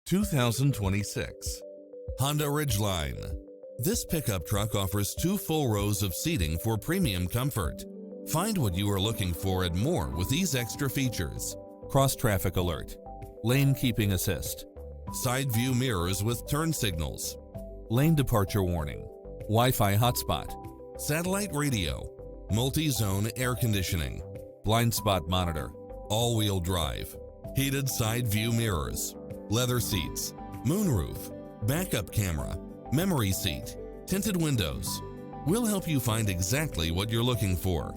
2026 Honda Ridgeline. This pickup truck offers 2 full rows of seating for premium comfort. Find what you are looking for and more with these extra features: cross-traffic alert, lane keeping assist, side view mirrors with turn signals, lane departure warning, Wi-Fi hotspot, satellite radio, multi-zone air conditioning, blind spot monitor, all-wheel drive, heated side view mirrors, leather seats, moonroof, backup camera, memory seat, tinted windows. We'll help you find exactly what you're looking for.